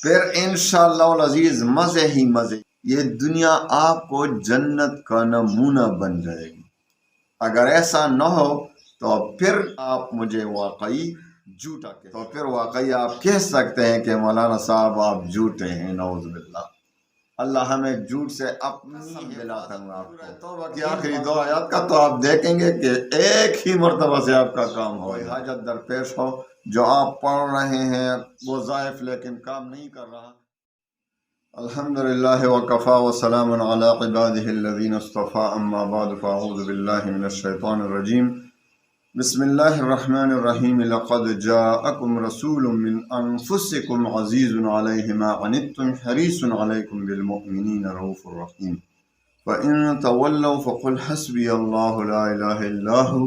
پھر انشاءاللہ العزیز مزے ہی مزے، یہ دنیا آپ کو جنت کا نمونہ بن جائے گی۔ اگر ایسا نہ ہو تو پھر آپ مجھے واقعی جھوٹا تو پھر واقعی آپ کہہ سکتے ہیں کہ مولانا صاحب آپ جھوٹے ہیں، نعوذ باللہ۔ اللہ ہمیں جھوٹ سے اپنی دلاتا ہوں۔ آپ کو توبہ کی آخری 2 آیات کا تو آپ دیکھیں گے کہ ایک ہی مرتبہ سے آپ کا کام ہو، حاجت درپیش ہو جو آپ پڑھ رہے ہیں وہ ضعیف لیکن کام نہیں کر رہا۔ الحمدللہ وکفا وسلام علی عبادہ الذین اصطفیٰ، اما بعد فاعوذ باللہ من الشیطان الرجیم۔ بسم اللہ الرحمن الرحیم۔ لقد جاءکم رسول من انفسکم عزیز علیہ ما عنتم حریص علیکم بالمؤمنین رؤوف الرحیم۔ فإن تولوا فقل حسبی اللہ لا الہ الا هو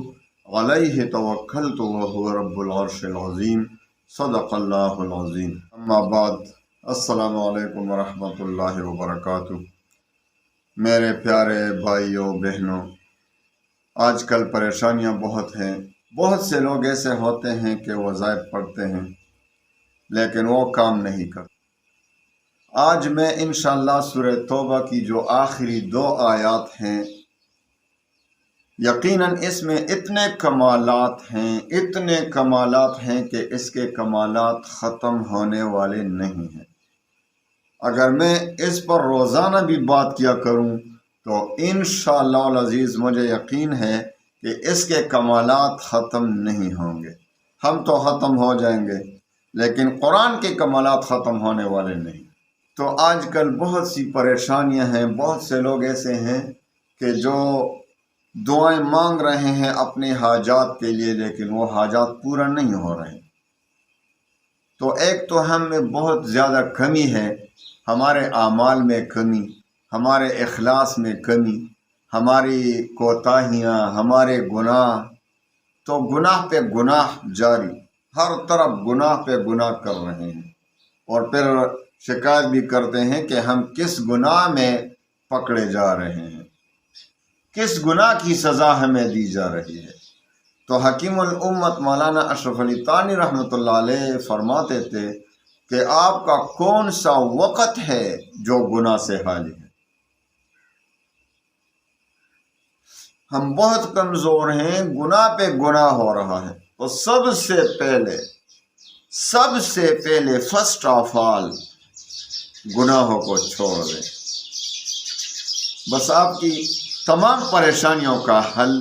علیہ توکلت وهو رب العرش العظیم۔ صدق اللہ العظیم۔ اما بعد، السلام علیکم ورحمۃ اللہ وبرکاتہ۔ میرے پیارے بھائیوں بہنوں، آج کل پریشانیاں بہت ہیں۔ بہت سے لوگ ایسے ہوتے ہیں کہ وظائف پڑھتے ہیں لیکن وہ کام نہیں کرتے۔ آج میں انشاءاللہ سورہ توبہ کی جو آخری 2 آیات ہیں، یقیناً اس میں اتنے کمالات ہیں کہ اس کے کمالات ختم ہونے والے نہیں ہیں۔ اگر میں اس پر روزانہ بھی بات کیا کروں تو انشاءاللہ العزیز مجھے یقین ہے کہ اس کے کمالات ختم نہیں ہوں گے۔ ہم تو ختم ہو جائیں گے لیکن قرآن کے کمالات ختم ہونے والے نہیں۔ تو آج کل بہت سی پریشانیاں ہیں، بہت سے لوگ ایسے ہیں کہ جو دعائیں مانگ رہے ہیں اپنے حاجات کے لیے لیکن وہ حاجات پورا نہیں ہو رہے۔ تو ایک تو ہم میں بہت زیادہ کمی ہے، ہمارے اعمال میں کمی، ہمارے اخلاص میں کمی، ہماری کوتاہیاں، ہمارے گناہ، تو گناہ پہ گناہ جاری، ہر طرف گناہ پہ گناہ کر رہے ہیں، اور پھر شکایت بھی کرتے ہیں کہ ہم کس گناہ میں پکڑے جا رہے ہیں، کس گناہ کی سزا ہمیں دی جا رہی ہے۔ تو حکیم الامت مولانا اشرف علی تھانوی رحمۃ اللہ علیہ فرماتے تھے کہ آپ کا کون سا وقت ہے جو گناہ سے خالی ہے۔ ہم بہت کمزور ہیں، گناہ پہ گناہ ہو رہا ہے۔ تو سب سے پہلے فرسٹ آف آل گناہوں کو چھوڑ دیں۔ بس آپ کی تمام پریشانیوں کا حل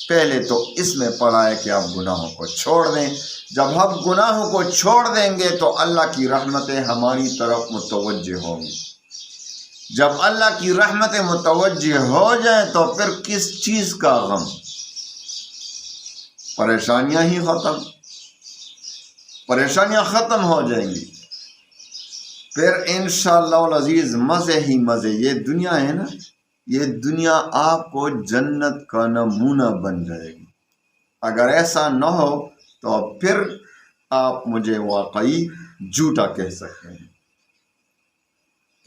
پہلے تو اس میں پڑا ہے کہ آپ گناہوں کو چھوڑ دیں۔ جب ہم گناہوں کو چھوڑ دیں گے تو اللہ کی رحمتیں ہماری طرف متوجہ ہوں گی۔ جب اللہ کی رحمتیں متوجہ ہو جائیں تو پھر کس چیز کا غم؟ پریشانیاں ختم ہو جائیں گی۔ پھر انشاءاللہ العزیز مزے ہی مزے۔ یہ دنیا ہے نا، یہ دنیا آپ کو جنت کا نمونہ بن جائے گی۔ اگر ایسا نہ ہو تو پھر آپ مجھے واقعی جھوٹا کہہ سکتے ہیں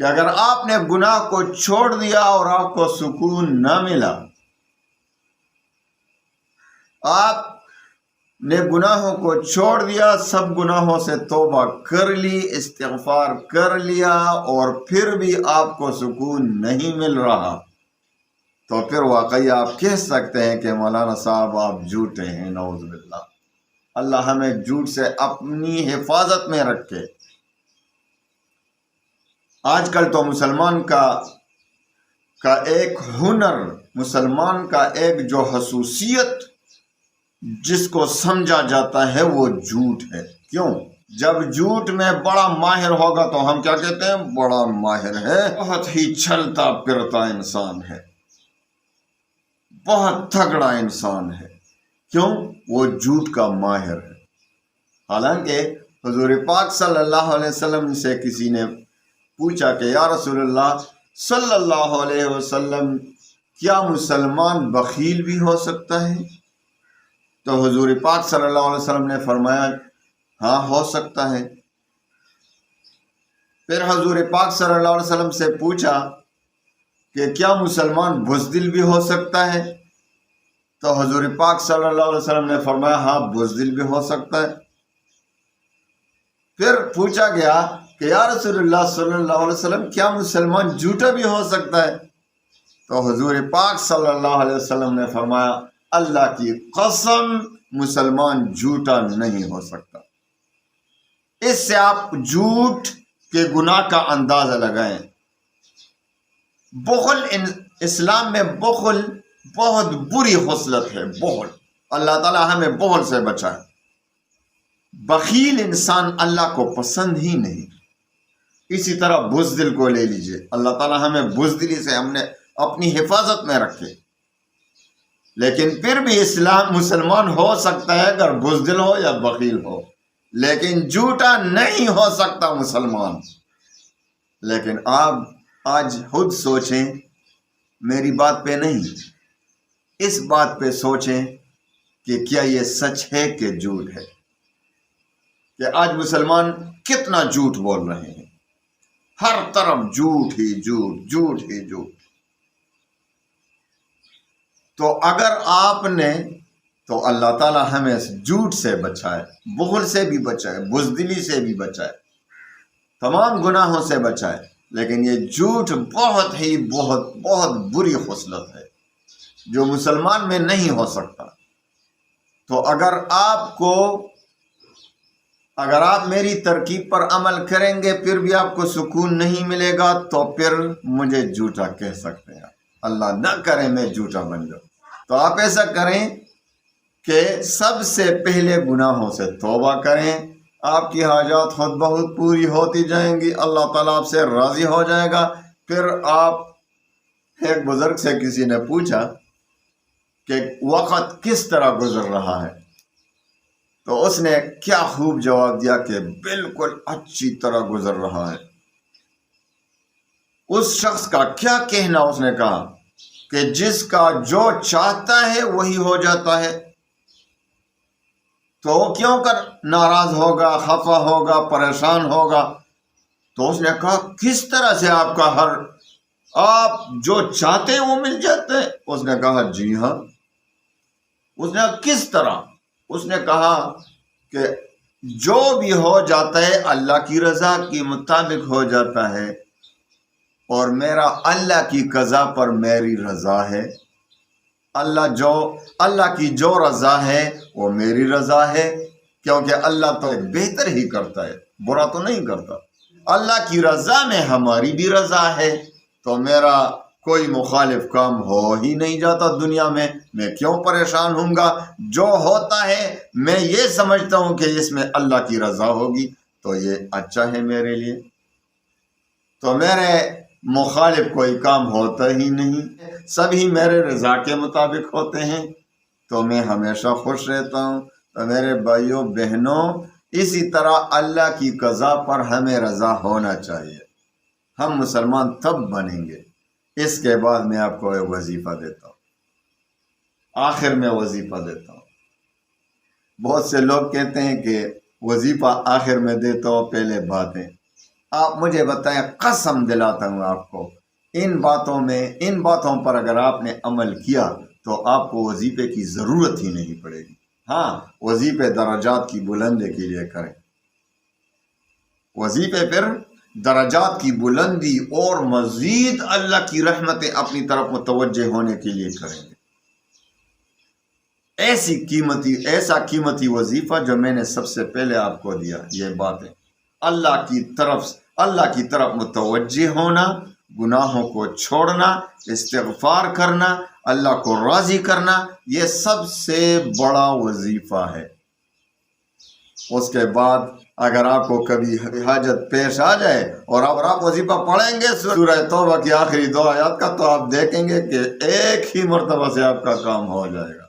کہ اگر آپ نے گناہ کو چھوڑ دیا اور آپ کو سکون نہ ملا، آپ نے گناہوں کو چھوڑ دیا، سب گناہوں سے توبہ کر لی، استغفار کر لیا، اور پھر بھی آپ کو سکون نہیں مل رہا، تو پھر واقعی آپ کہہ سکتے ہیں کہ مولانا صاحب آپ جھوٹے ہیں، نعوذ باللہ۔ اللہ ہمیں جھوٹ سے اپنی حفاظت میں رکھے۔ آج کل تو مسلمان کا ایک ہنر، مسلمان کا ایک جو خصوصیت جس کو سمجھا جاتا ہے وہ جھوٹ ہے۔ کیوں؟ جب جھوٹ میں بڑا ماہر ہوگا تو ہم کیا کہتے ہیں؟ بڑا ماہر ہے، بہت ہی چلتا پھرتا انسان ہے، بہت تگڑا انسان ہے۔ کیوں؟ وہ جھوٹ کا ماہر ہے۔ حالانکہ حضور پاک صلی اللہ علیہ وسلم سے کسی نے پوچھا کہ یا رسول اللہ صلی اللہ علیہ وسلم، کیا مسلمان بخیل بھی ہو سکتا ہے؟ تو حضور پاک صلی اللہ علیہ وسلم نے فرمایا ہاں ہو سکتا ہے۔ پھر حضور پاک صلی اللہ علیہ وسلم سے پوچھا کہ کیا مسلمان بزدل بھی ہو سکتا ہے؟ تو حضور پاک صلی اللہ علیہ وسلم نے فرمایا ہاں بزدل بھی ہو سکتا ہے۔ پھر پوچھا گیا کہ یا رسول اللہ صلی اللہ علیہ وسلم کیا مسلمان جھوٹا بھی ہو سکتا ہے؟ تو حضور پاک صلی اللہ علیہ وسلم نے فرمایا اللہ کی قسم مسلمان جھوٹا نہیں ہو سکتا۔ اس سے آپ جھوٹ کے گناہ کا اندازہ لگائیں۔ بخل، اسلام میں بخل بہت بری خصلت ہے، بخل۔ اللہ تعالی ہمیں بخل سے بچائے۔ بخیل انسان اللہ کو پسند ہی نہیں۔ اسی طرح بزدل کو لے لیجئے، اللہ تعالی ہمیں بزدلی سے ہم نے اپنی حفاظت میں رکھے۔ لیکن پھر بھی اسلام مسلمان ہو سکتا ہے اگر بزدل ہو یا بخیل ہو، لیکن جھوٹا نہیں ہو سکتا مسلمان۔ لیکن آپ آج خود سوچیں، میری بات پہ نہیں، اس بات پہ سوچیں کہ کیا یہ سچ ہے کہ جھوٹ ہے، کہ آج مسلمان کتنا جھوٹ بول رہے ہیں، ہر طرف جھوٹ ہی جھوٹ، جھوٹ ہی جھوٹ۔ تو اگر آپ نے، تو اللہ تعالی ہمیں اس جھوٹ سے بچائے، بخل سے بھی بچائے، بزدلی سے بھی بچائے، تمام گناہوں سے بچائے۔ لیکن یہ جھوٹ بہت ہی بہت بری خصلت ہے جو مسلمان میں نہیں ہو سکتا۔ تو اگر آپ میری ترکیب پر عمل کریں گے پھر بھی آپ کو سکون نہیں ملے گا، تو پھر مجھے جھوٹا کہہ سکتے ہیں۔ اللہ نہ کرے میں جھوٹا بن جاؤں۔ تو آپ ایسا کریں کہ سب سے پہلے گناہوں سے توبہ کریں، آپ کی حاجات خود بہت پوری ہوتی جائیں گی، اللہ تعالیٰ آپ سے راضی ہو جائے گا۔ پھر ایک بزرگ سے کسی نے پوچھا کہ وقت کس طرح گزر رہا ہے، تو اس نے کیا خوب جواب دیا کہ بالکل اچھی طرح گزر رہا ہے۔ اس شخص کا کیا کہنا، اس نے کہا کہ جس کا جو چاہتا ہے وہی ہو جاتا ہے، تو کیوں کر ناراض ہوگا، خفا ہوگا، پریشان ہوگا؟ تو اس نے کہا کس طرح سے آپ جو چاہتے ہیں وہ مل جاتے ہیں؟ اس نے کہا جی ہاں۔ اس نے کہا کس طرح؟ اس نے کہا کہ جو بھی ہو جاتا ہے اللہ کی رضا کے مطابق ہو جاتا ہے، اور میرا اللہ کی قضا پر میری رضا ہے۔ اللہ کی جو رضا ہے وہ میری رضا ہے، کیونکہ اللہ تو بہتر ہی کرتا ہے، برا تو نہیں کرتا۔ اللہ کی رضا میں ہماری بھی رضا ہے، تو میرا کوئی مخالف کام ہو ہی نہیں جاتا دنیا میں کیوں پریشان ہوں گا؟ جو ہوتا ہے میں یہ سمجھتا ہوں کہ اس میں اللہ کی رضا ہوگی تو یہ اچھا ہے میرے لیے، تو میرے مخالف کوئی کام ہوتا ہی نہیں، سبھی میرے رضا کے مطابق ہوتے ہیں، تو میں ہمیشہ خوش رہتا ہوں۔ تو میرے بھائیوں بہنوں، اسی طرح اللہ کی قضا پر ہمیں رضا ہونا چاہیے، ہم مسلمان تب بنیں گے۔ اس کے بعد میں آپ کو ایک وظیفہ دیتا ہوں، آخر میں وظیفہ دیتا ہوں۔ بہت سے لوگ کہتے ہیں کہ وظیفہ آخر میں دیتا ہوں، پہلے باتیں۔ آپ مجھے بتائیں، قسم دلاتا ہوں آپ کو، ان باتوں پر اگر آپ نے عمل کیا تو آپ کو وظیفے کی ضرورت ہی نہیں پڑے گی۔ ہاں، وظیفے درجات کی بلندی کے لیے کریں، وظیفے پھر درجات کی بلندی اور مزید اللہ کی رحمتیں اپنی طرف متوجہ ہونے کے لیے کریں گے۔ ایسا قیمتی وظیفہ جو میں نے سب سے پہلے آپ کو دیا، یہ باتیں اللہ کی طرف متوجہ ہونا، گناہوں کو چھوڑنا، استغفار کرنا، اللہ کو راضی کرنا، یہ سب سے بڑا وظیفہ ہے۔ اس کے بعد اگر آپ کو کبھی حاجت پیش آ جائے اور آپ وظیفہ پڑھیں گے سورہ توبہ کی آخری 2 آیات کا، تو آپ دیکھیں گے کہ ایک ہی مرتبہ سے آپ کا کام ہو جائے گا۔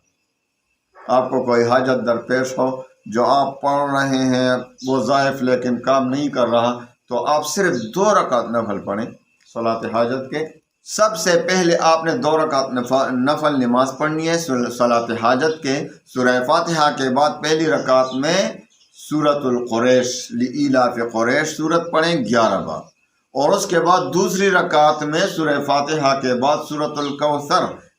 آپ کو کوئی حاجت درپیش ہو جو آپ پڑھ رہے ہیں وہ ضعیف لیکن کام نہیں کر رہا، تو آپ صرف 2 رکعت نفل پڑھیں صلاۃ حاجت کے۔ سب سے پہلے آپ نے 2 رکعت نفل نماز پڑھنی ہے صلاۃ حاجت کے۔ سورہ فاتحہ کے بعد پہلی رکعت میں سورۃ القریش، لإلاف قریش سورت پڑھیں 11 بار، اور اس کے بعد دوسری رکعت میں سورہ فاتحہ کے بعد سورۃ الکوثر